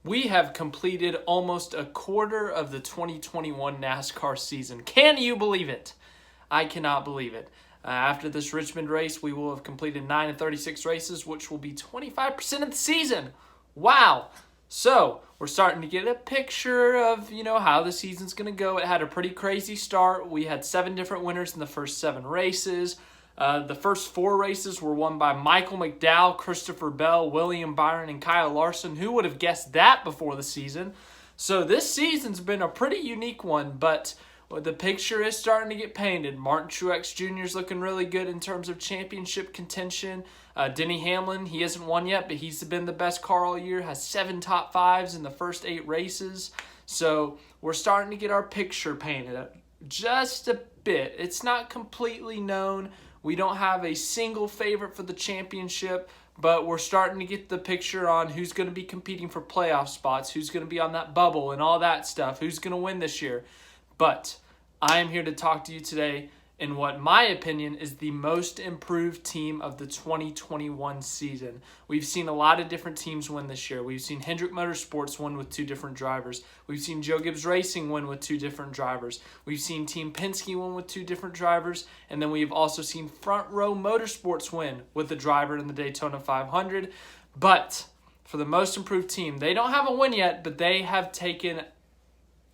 We have completed almost a quarter of the 2021 NASCAR season. Can you believe it? I cannot believe it. After this Richmond race, we will have completed 9 of 36 races, which will be 25% of the season. Wow. So we're starting to get a picture of, how the season's going to go. It had a pretty crazy start. We had 7 different winners in the first 7 races. The first 4 races were won by Michael McDowell, Christopher Bell, William Byron, and Kyle Larson. Who would have guessed that before the season? So this season's been a pretty unique one, but the picture is starting to get painted. Martin Truex Jr. is looking really good in terms of championship contention. Denny Hamlin, he hasn't won yet, but he's been the best car all year, has 7 top 5s in the first 8 races. So we're starting to get our picture painted just a bit. It's not completely known. We don't have a single favorite for the championship, but we're starting to get the picture on who's going to be competing for playoff spots, who's going to be on that bubble and all that stuff, who's going to win this year. But I am here to talk to you today in what my opinion is the most improved team of the 2021 season. We've seen a lot of different teams win this year. We've seen Hendrick Motorsports win with 2 different drivers. We've seen Gibbs Racing win with 2 different drivers. We've seen Team Penske win with 2 different drivers. And then we've also seen Front Row Motorsports win with a driver in the Daytona 500. But for the most improved team, they don't have a win yet, but they have taken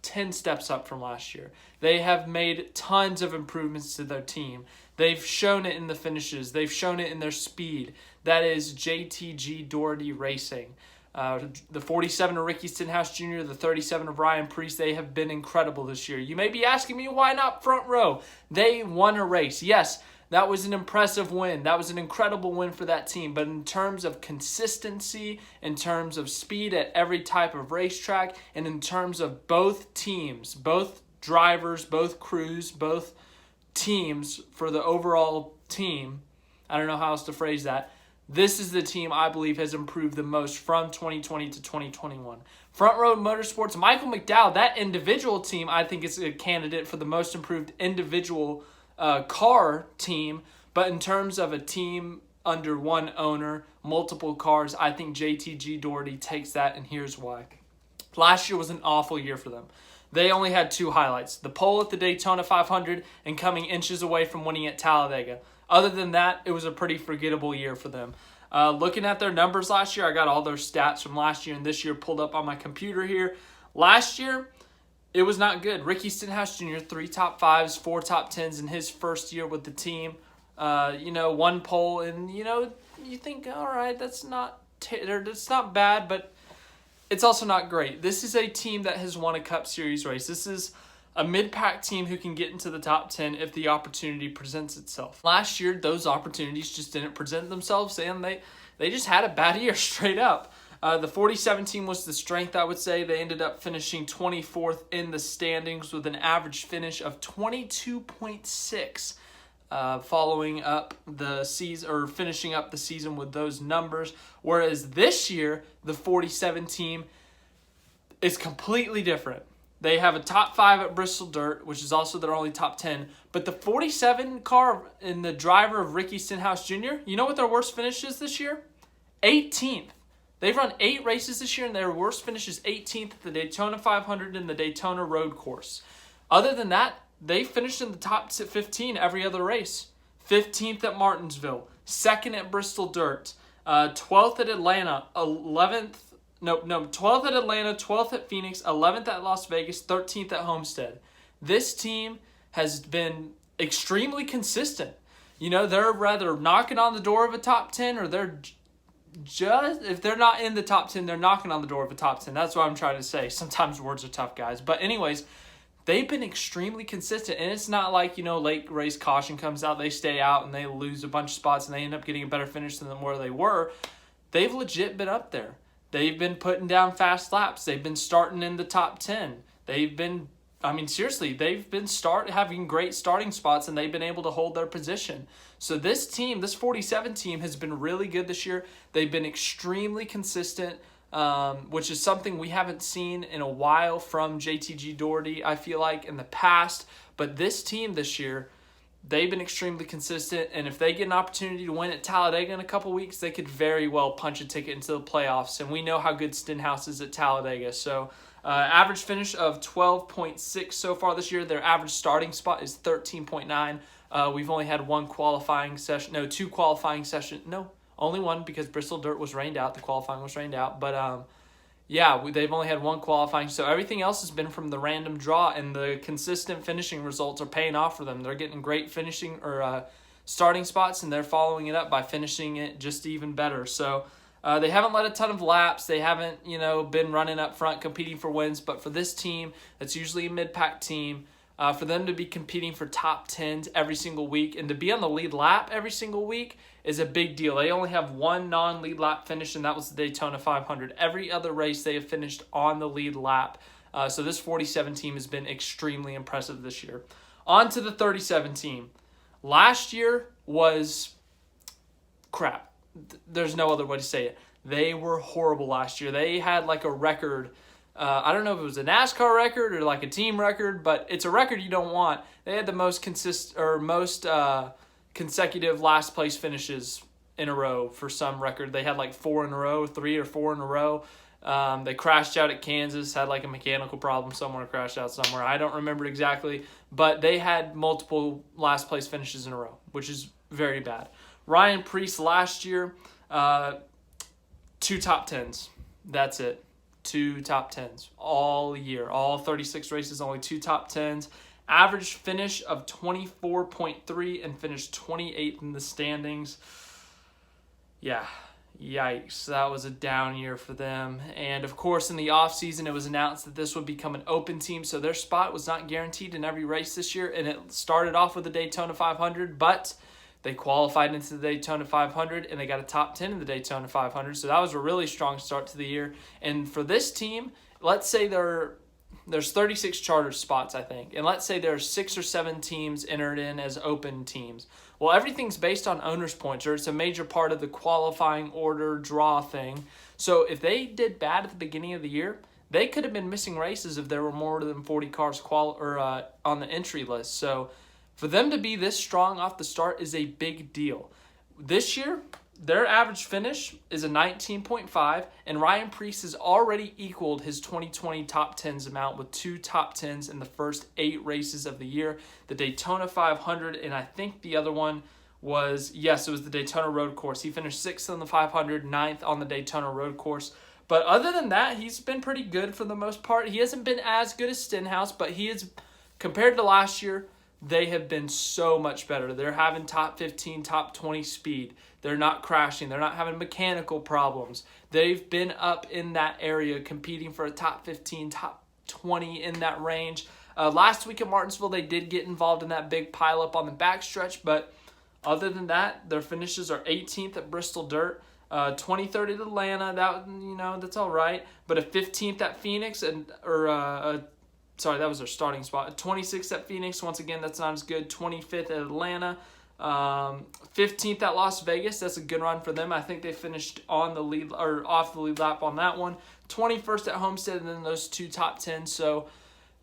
10 steps up from last year. They have made tons of improvements to their team. They've shown it in the finishes. They've shown it in their speed. That is JTG Daugherty Racing. The 47 of Ricky Stenhouse Jr., the 37 of Ryan Preece, they have been incredible this year. You may be asking me, why not Front Row? They won a race. Yes, that was an impressive win. That was an incredible win for that team. But in terms of consistency, in terms of speed at every type of racetrack, and in terms of both teams, both drivers, both crews, both teams for the overall team, I don't know how else to phrase that, this is the team I believe has improved the most from 2020 to 2021. Front Row Motorsports, Michael McDowell, that individual team I think is a candidate for the most improved individual car team, but in terms of a team under one owner, multiple cars, I think JTG Daugherty takes that, and here's why. Last year was an awful year for them. They only had 2 highlights, the pole at the Daytona 500 and coming inches away from winning at Talladega. Other than that, it was a pretty forgettable year for them. Looking at their numbers last year, I got all their stats from last year and this year pulled up on my computer here. Last year, it was not good. Ricky Stenhouse Jr., 3 top 5s, 4 top 10s in his first year with the team. 1 pole, and you think, all right, that's not bad, but it's also not great. This is a team that has won a Cup Series race. This is a mid-pack team who can get into the top 10 if the opportunity presents itself. Last year, those opportunities just didn't present themselves, and they just had a bad year straight up. The 47 team was the strength, I would say. They ended up finishing 24th in the standings with an average finish of 22.6, following up the season, or finishing up the season with those numbers. Whereas this year, the 47 team is completely different. They have a top 5 at Bristol Dirt, which is also their only top 10. But the 47 car and the driver of Ricky Stenhouse Jr., you know what their worst finish is this year? 18th. They've run 8 races this year, and their worst finish is 18th at the Daytona 500 and the Daytona Road Course. Other than that, they finished in the top 15 every other race. 15th at Martinsville, 2nd at Bristol Dirt, 12th at Atlanta, 12th at Atlanta, 12th at Phoenix, 11th at Las Vegas, 13th at Homestead. This team has been extremely consistent. They're rather knocking on the door of a top 10, or they're just, if they're not in the top 10, they're knocking on the door of a top 10. That's what I'm trying to say. Sometimes words are tough, guys. But anyways, they've been extremely consistent. And it's not like, late race caution comes out, they stay out, and they lose a bunch of spots, and they end up getting a better finish than where they were. They've legit been up there. They've been putting down fast laps. They've been starting in the top 10. They've been having great starting spots, and they've been able to hold their position. So this team, this 47 team, has been really good this year. They've been extremely consistent, which is something we haven't seen in a while from JTG Daugherty, I feel like, in the past. But this team this year, they've been extremely consistent, and if they get an opportunity to win at Talladega in a couple weeks, they could very well punch a ticket into the playoffs, and we know how good Stenhouse is at Talladega. So average finish of 12.6 so far this year. Their average starting spot is 13.9. We've only had two qualifying sessions. No, only one, because Bristol Dirt was rained out. The qualifying was rained out, but they've only had one qualifying, so everything else has been from the random draw, and the consistent finishing results are paying off for them. They're getting great finishing or starting spots, and they're following it up by finishing it just even better. So they haven't led a ton of laps. They haven't, been running up front competing for wins, but for this team, that's usually a mid-pack team, for them to be competing for top 10s every single week and to be on the lead lap every single week is a big deal. They only have one non-lead lap finish, and that was the Daytona 500. Every other race, they have finished on the lead lap. So this 47 team has been extremely impressive this year. On to the 37 team. Last year was crap. There's no other way to say it. They were horrible last year. They had like a record. I don't know if it was a NASCAR record or like a team record, but it's a record you don't want. They had the most consecutive last place finishes in a row for some record. They had like 4 in a row, 3 or 4 in a row. They crashed out at Kansas, had like a mechanical problem somewhere, crashed out somewhere. I don't remember exactly, but they had multiple last place finishes in a row, which is very bad. Ryan Preece last year, 2 top 10s. That's it. 2 top 10s all year. All 36 races, only 2 top 10s. Average finish of 24.3 and finished 28th in the standings. Yeah, yikes. That was a down year for them. And, of course, in the offseason, it was announced that this would become an open team, so their spot was not guaranteed in every race this year, and it started off with the Daytona 500, but they qualified into the Daytona 500, and they got a top 10 in the Daytona 500, so that was a really strong start to the year. And for this team, let's say there's 36 charter spots, I think. And let's say there's 6 or 7 teams entered in as open teams. Well, everything's based on owner's points, or it's a major part of the qualifying order draw thing. So if they did bad at the beginning of the year, they could have been missing races if there were more than 40 cars on the entry list. So for them to be this strong off the start is a big deal. This year, their average finish is a 19.5, and Ryan Preece has already equaled his 2020 top 10s amount with 2 top 10s in the first 8 races of the year. The Daytona 500, and I think the other one was, it was the Daytona Road Course. He finished 6th on the 500, 9th on the Daytona Road Course. But other than that, he's been pretty good for the most part. He hasn't been as good as Stenhouse, but he is, compared to last year, they have been so much better. They're having top 15, top 20 speed. They're not crashing. They're not having mechanical problems. They've been up in that area competing for a top 15, top 20 in that range. Last week at Martinsville, they did get involved in that big pileup on the backstretch, but other than that, their finishes are 18th at Bristol Dirt, 23rd at Atlanta. That's all right. But a 15th at Phoenix that was their starting spot. 26th at Phoenix. Once again, that's not as good. 25th at Atlanta. 15th at Las Vegas. That's a good run for them. I think they finished on the lead or off the lead lap on that one. 21st at Homestead, and then those 2 top 10s. So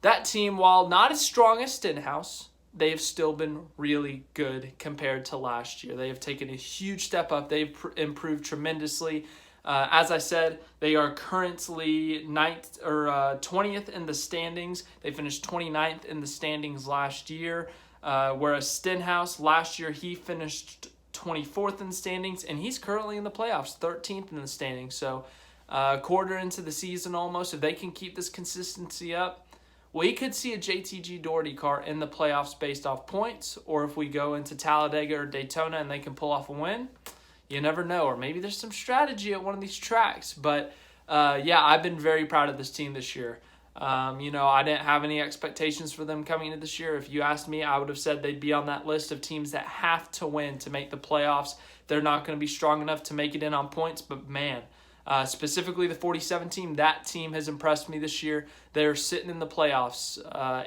that team, while not as strong as Stenhouse, they have still been really good compared to last year. They have taken a huge step up. They've improved tremendously. As I said, they are currently 20th in the standings. They finished 29th in the standings last year, whereas Stenhouse, last year, he finished 24th in the standings, and he's currently in the playoffs, 13th in the standings. So a quarter into the season almost, if they can keep this consistency up, we could see a JTG Daugherty car in the playoffs based off points, or if we go into Talladega or Daytona and they can pull off a win, you never know. Or maybe there's some strategy at one of these tracks. But, I've been very proud of this team this year. I didn't have any expectations for them coming into this year. If you asked me, I would have said they'd be on that list of teams that have to win to make the playoffs. They're not going to be strong enough to make it in on points, but man, specifically the 47 team, that team has impressed me this year. They're sitting in the playoffs,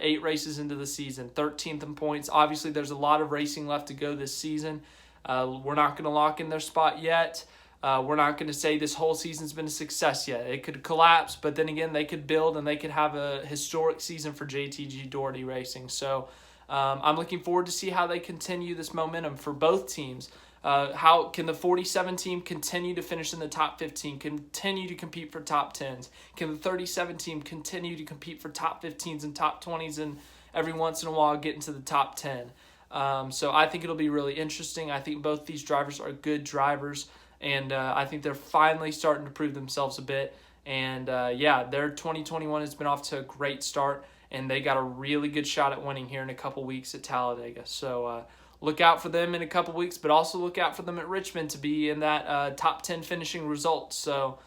8 races into the season, 13th in points. Obviously, there's a lot of racing left to go this season. We're not going to lock in their spot yet. We're not going to say this whole season's been a success yet. It could collapse, but then again, they could build and they could have a historic season for JTG Daugherty Racing. So I'm looking forward to see how they continue this momentum for both teams. How can the 47 team continue to finish in the top 15, continue to compete for top 10s? Can the 37 team continue to compete for top 15s and top 20s, and every once in a while get into the top 10? So I think it'll be really interesting. I think both these drivers are good drivers, and I think they're finally starting to prove themselves a bit. And their 2021 has been off to a great start, and they got a really good shot at winning here in a couple weeks at Talladega. So look out for them in a couple weeks, but also look out for them at Richmond to be in that top 10 finishing result. So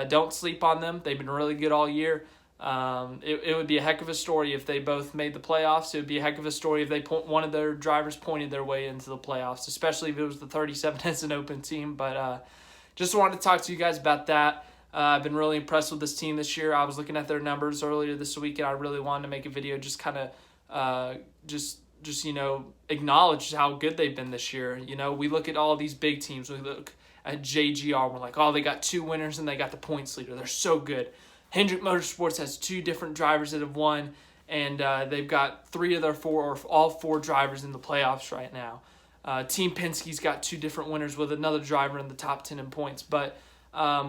don't sleep on them. They've been really good all year. It would be a heck of a story if they both made the playoffs. It would be a heck of a story if one of their drivers pointed their way into the playoffs, especially if it was the 37 as an open team. But just wanted to talk to you guys about that. I've been really impressed with this team this year. I was looking at their numbers earlier this week, and I really wanted to make a video just kind of just acknowledge how good they've been this year. We look at all these big teams. We look at JGR. We're like, oh, they got 2 winners and they got the points leader. They're so good. Hendrick Motorsports has 2 different drivers that have won, and they've got 3 of their 4 or all 4 drivers in the playoffs right now. Team Penske's got 2 different winners with another driver in the top 10 in points. But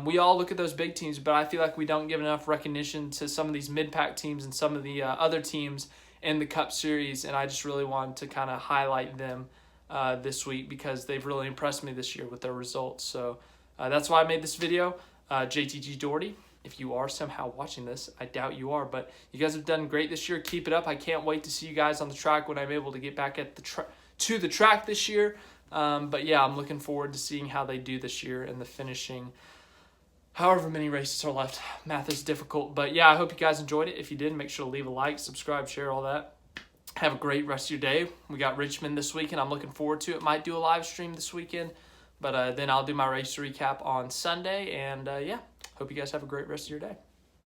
we all look at those big teams, but I feel like we don't give enough recognition to some of these mid-pack teams and some of the other teams in the Cup Series, and I just really wanted to kind of highlight them this week because they've really impressed me this year with their results. So that's why I made this video. JTG Daugherty, if you are somehow watching this, I doubt you are, but you guys have done great this year. Keep it up. I can't wait to see you guys on the track when I'm able to get back at to the track this year. But yeah, I'm looking forward to seeing how they do this year in the finishing however many races are left. Math is difficult. But yeah, I hope you guys enjoyed it. If you did, make sure to leave a like, subscribe, share, all that. Have a great rest of your day. We got Richmond this weekend. I'm looking forward to it. Might do a live stream this weekend. But then I'll do my race recap on Sunday. And yeah, hope you guys have a great rest of your day.